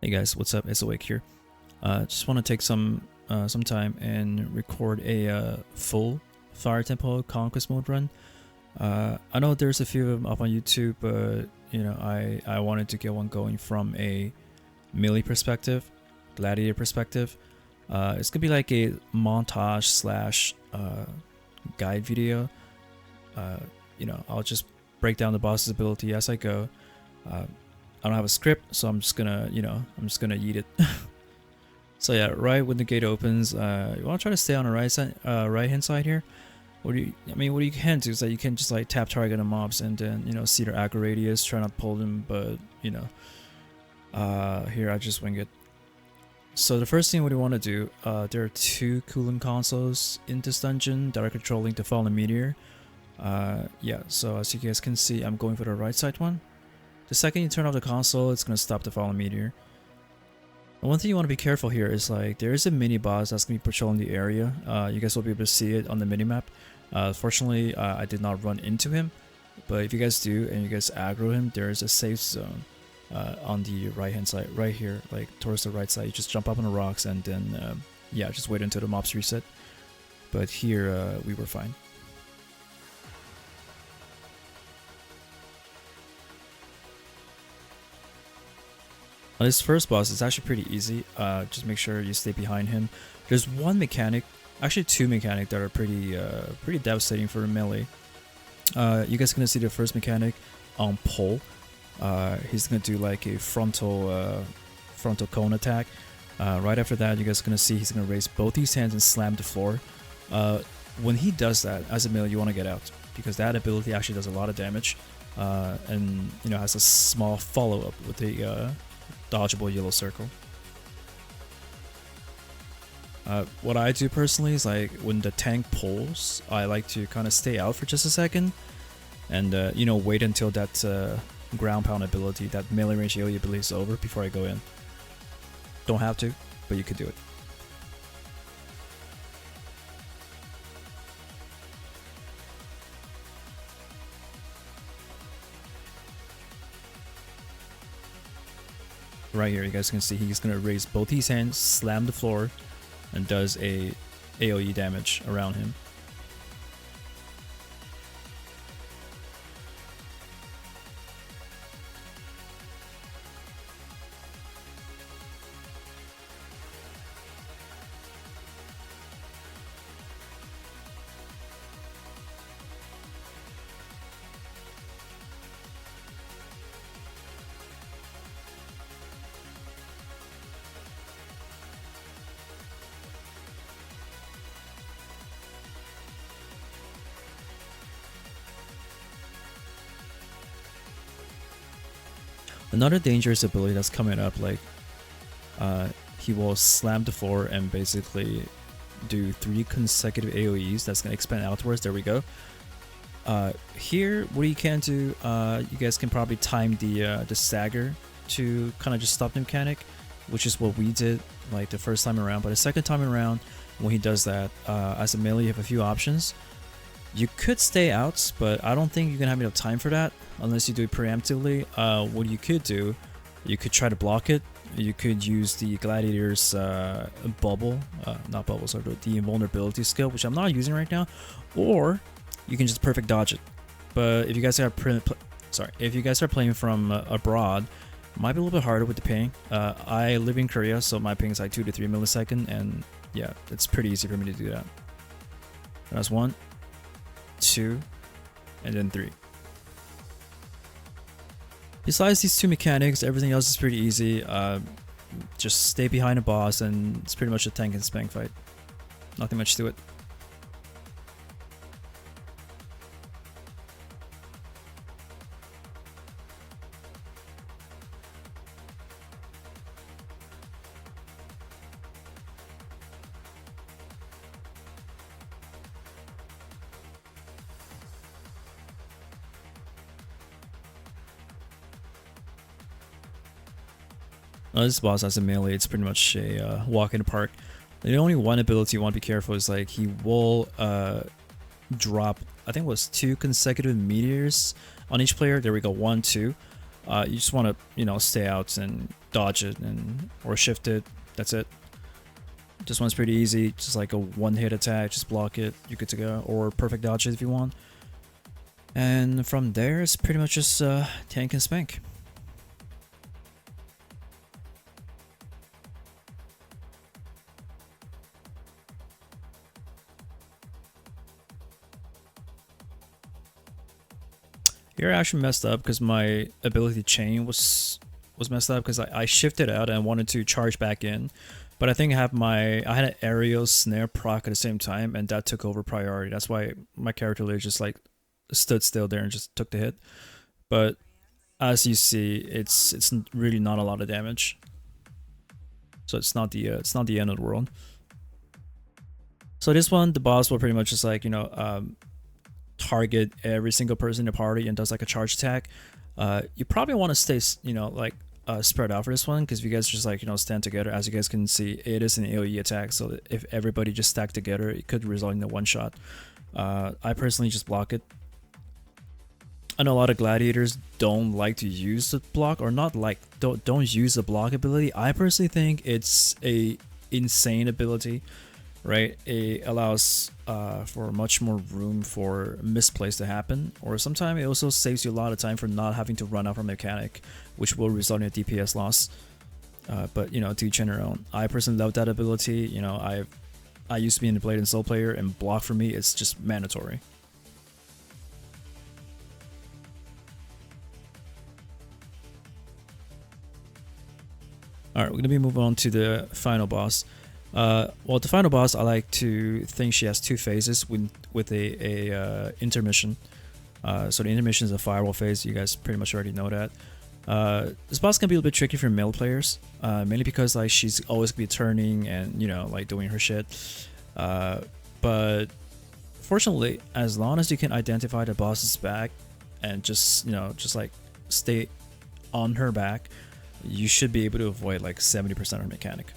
Hey guys, what's up? It's Awake here. Just want to take some time and record a full Fire Temple Conquest mode run. I know there's a few of them up on YouTube, but you know I wanted to get one going from a melee perspective, Gladiator perspective. It's gonna be like a montage slash guide video. I'll just break down the boss's ability as I go. I don't have a script, so I'm just gonna yeet it. So yeah, right when the gate opens, you want to try to stay on the right hand side here. What you can do is that you can just like tap target on mobs and then see their aggro radius, try not to pull them, but here I just wing it. So the first thing what you want to do, there are two cooling consoles in this dungeon that are controlling the fallen meteor. Yeah, so as you guys can see, I'm going for the right side one. The second you turn off the console, it's going to stop the fallen meteor. And one thing you want to be careful here is like there is a mini boss that's going to be patrolling the area. You guys will be able to see it on the minimap. Fortunately, I did not run into him, but if you guys do and you guys aggro him, there is a safe zone on the right hand side, right here, like towards the right side. You just jump up on the rocks and then yeah, just wait until the mobs reset. But here we were fine. This first boss is actually pretty easy. Just make sure you stay behind him. There's one mechanic, actually two mechanics that are pretty devastating for a melee. You guys are gonna see the first mechanic on pole. He's gonna do like a frontal cone attack. Right after that, you guys are gonna see he's gonna raise both his hands and slam the floor. When he does that, as a melee, you want to get out because that ability actually does a lot of damage, and has a small follow up with a dodgeable yellow circle. What I do personally is like when the tank pulls, I like to kind of stay out for just a second and wait until that ground pound ability, that melee range AoE ability is over before I go in. Don't have to, but you could do it. Right here, you guys can see he's gonna raise both his hands, slam the floor, and does a AoE damage around him. Another dangerous ability that's coming up, like he will slam the floor and basically do 3 consecutive AoEs. That's gonna expand outwards. There we go. Here, what you can do, you guys can probably time the stagger to kind of just stop the mechanic, which is what we did like the first time around. But the second time around, when he does that, as a melee, you have a few options. You could stay out, but I don't think you can have enough time for that unless you do it preemptively. What you could do, you could try to block it. You could use the Gladiator's the invulnerability skill, which I'm not using right now, or you can just perfect dodge it. But if you guys are playing from abroad, it might be a little bit harder with the ping. I live in Korea, so my ping is like 2 to 3 milliseconds, and yeah, it's pretty easy for me to do that. That's 1, 2, and then 3. Besides these two mechanics, everything else is pretty easy. Just stay behind a boss and it's pretty much a tank and spank fight. Nothing much to it. This boss as a melee, it's pretty much a walk in the park. The only one ability you want to be careful is like he will drop, I think it was 2 consecutive meteors on each player. There we go, 1, 2. You just want to stay out and dodge it or shift it. That's it. This one's pretty easy, just like a one-hit attack, just block it, you're good to go, or perfect dodge it if you want. And from there, it's pretty much just tank and spank. Here I actually messed up because my ability chain was messed up because I shifted out and wanted to charge back in. But I think I had an aerial snare proc at the same time, and that took over priority. That's why my character literally just like stood still there and just took the hit. But as you see, it's really not a lot of damage. So it's not the end of the world. So this one, the boss will pretty much just like, you know, target every single person in the party and does like a charge attack. You probably want to stay, you know, like spread out for this one, because if you guys just like, you know, stand together, as you guys can see, it is an AoE attack, so if everybody just stack together, it could result in a one shot. I personally just block it. I know a lot of gladiators don't like to use the block, or not like don't use the block ability. I personally think it's a insane ability, right? It allows for much more room for misplays to happen, or sometimes it also saves you a lot of time for not having to run out from mechanic, which will result in a DPS loss. But you know, to each their own. I personally love that ability. You know, I used to be in the Blade and Soul player, and block for me is just mandatory. Alright, we're gonna be moving on to the final boss. Well, the final boss, I like to think she has two phases with a intermission. So the intermission is a firewall phase. You guys pretty much already know that. This boss can be a little bit tricky for male players, mainly because like she's always gonna be turning and, you know, like doing her shit. But fortunately, as long as you can identify the boss's back and just, you know, just like stay on her back, you should be able to avoid like 70% of her mechanic.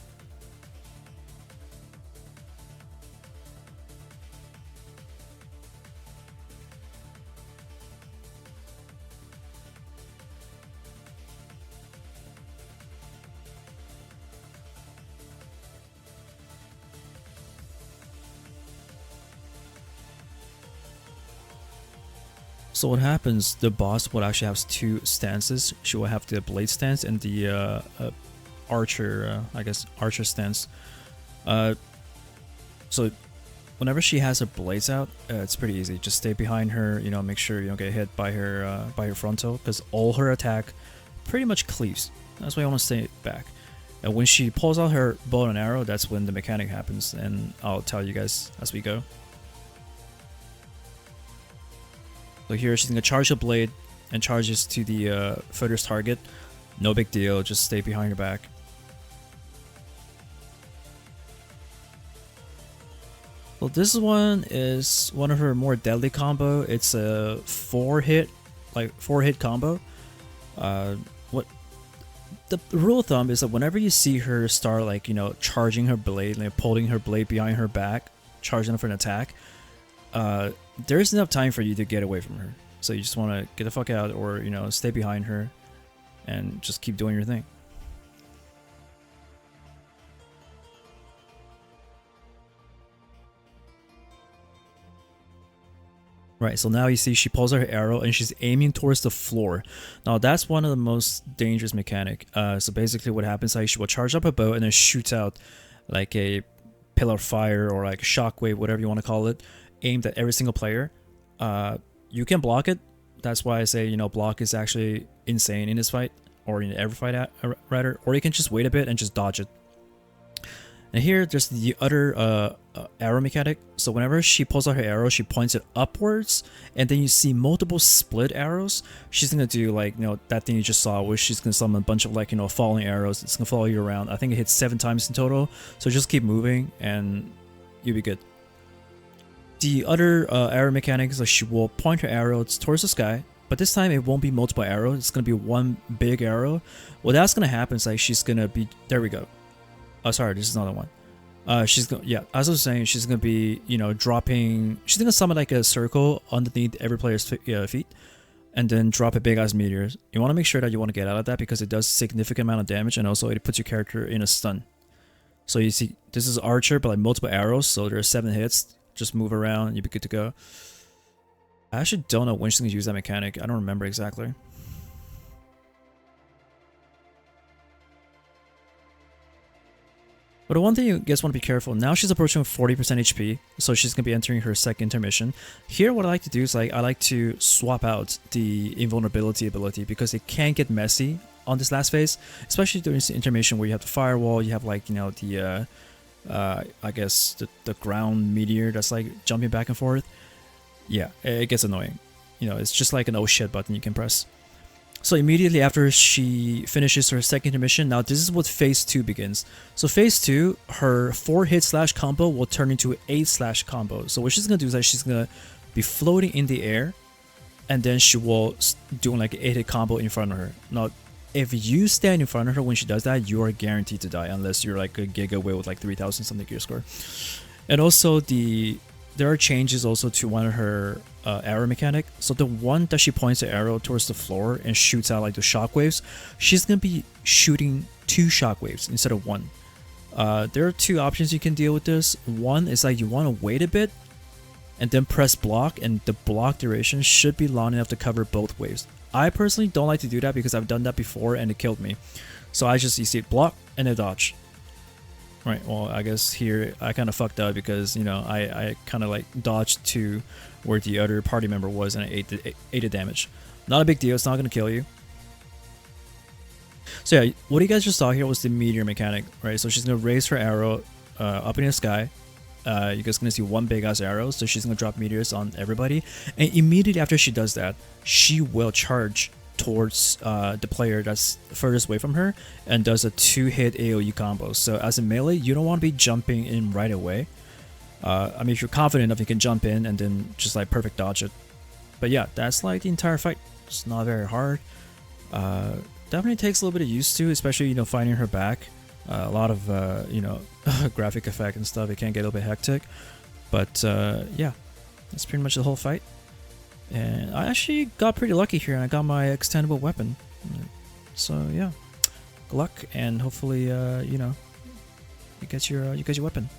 So what happens, the boss will actually have two stances. She will have the blade stance and the archer, I guess, archer stance. So whenever she has her blades out, it's pretty easy. Just stay behind her, you know, make sure you don't get hit by her frontal, because all her attack pretty much cleaves. That's why I want to stay back. And when she pulls out her bow and arrow, that's when the mechanic happens, and I'll tell you guys as we go. So here she's gonna charge a blade and charges to the furthest target. No big deal, just stay behind her back. Well, this one is one of her more deadly combo. It's a 4-hit combo. What the rule of thumb is that whenever you see her start, like, you know, charging her blade, like pulling her blade behind her back, charging for an attack, there isn't enough time for you to get away from her. So you just want to get the fuck out, or, you know, stay behind her and just keep doing your thing. Right, so now you see she pulls out her arrow and she's aiming towards the floor. Now that's one of the most dangerous mechanic. So basically what happens is she will charge up a bow and then shoots out like a pillar of fire or like a shockwave, whatever you want to call it, aimed at every single player. You can block it. That's why I say, you know, block is actually insane in this fight, or in every fight rather. Or you can just wait a bit and just dodge it. And here there's the other arrow mechanic. So whenever she pulls out her arrow, she points it upwards, and then you see multiple split arrows. She's gonna do like, you know, that thing you just saw, where she's gonna summon a bunch of like, you know, falling arrows. It's gonna follow you around. I think it hits 7 times in total. So just keep moving and you'll be good. The other arrow mechanic is like she will point her arrows towards the sky, but this time it won't be multiple arrows. It's gonna be one big arrow. What that's gonna happen is like she's gonna be, there we go. Oh, sorry, this is another one. She's gonna, yeah, as I was saying, she's gonna be, you know, dropping. She's gonna summon like a circle underneath every player's feet, and then drop a big ass meteor. You want to make sure that you want to get out of that because it does significant amount of damage, and also it puts your character in a stun. So you see, this is Archer, but like multiple arrows, so there are 7 hits. Just move around, you'll be good to go. I actually don't know when she's going to use that mechanic. I don't remember exactly. But the one thing you guys want to be careful, now she's approaching 40% HP, so she's going to be entering her second intermission. Here what I like to do is I like to swap out the invulnerability ability because it can get messy on this last phase, especially during the intermission where you have the firewall, you have like, you know, the I guess the ground meteor that's like jumping back and forth. Yeah, it gets annoying. You know, it's just like an oh shit button you can press. So immediately after she finishes her second intermission, now this is what phase 2 begins. So phase 2, her 4-hit / combo will turn into 8/ combo. So what she's gonna do is that she's gonna be floating in the air, and then she will do like an 8-hit combo in front of her. Now, if you stand in front of her when she does that, you are guaranteed to die unless you're like a Giga Whale with like 3000 something gear score. And also there are changes also to one of her arrow mechanic. So the one that she points the arrow towards the floor and shoots out like the shockwaves, she's gonna be shooting 2 shockwaves instead of 1. There are 2 options you can deal with this. One is like you want to wait a bit and then press block, and the block duration should be long enough to cover both waves. I personally don't like to do that because I've done that before and it killed me. So I just, you see, block and then dodge. Right, well, I guess here I kind of fucked up because, you know, I kind of like dodged to where the other party member was and I ate the damage. Not a big deal, it's not going to kill you. So yeah, what you guys just saw here was the meteor mechanic, right? So she's going to raise her arrow up in the sky. You guys going to see 1 big ass arrow, so she's going to drop meteors on everybody. And immediately after she does that, she will charge towards the player that's furthest away from her and does a 2-hit AoE combo. So as a melee, you don't want to be jumping in right away. I mean, if you're confident enough, you can jump in and then just like perfect dodge it. But yeah, that's like the entire fight. It's not very hard. Definitely takes a little bit of use to, especially, you know, finding her back. A lot of, you know, graphic effect and stuff. It can get a little bit hectic. But yeah, that's pretty much the whole fight. And I actually got pretty lucky here and I got my extendable weapon. So yeah, good luck and hopefully, you know, you get your weapon.